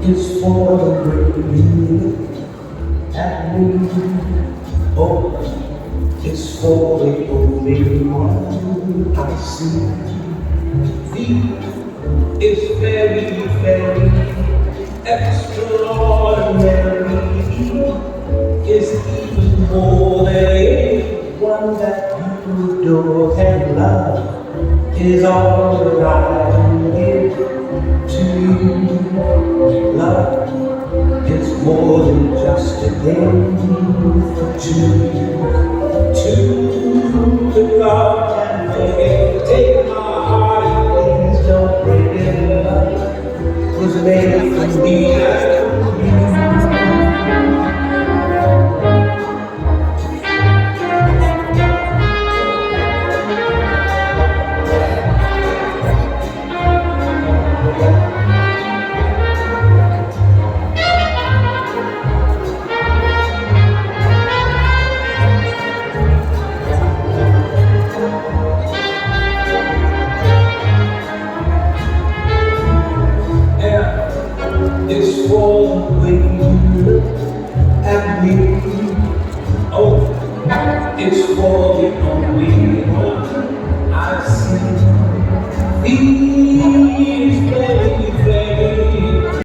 It's for the way you look at me. Oh, it's for the only one I see. The is very, very extraordinary. Is even more than anyone that you adore and love. Is all that I can give to you. Love is more than just a game to the God and forget. Take my heart and please don't break it. Love was made for me and you. It's for the way you look at me. Oh, it's for the only one I see. These very, very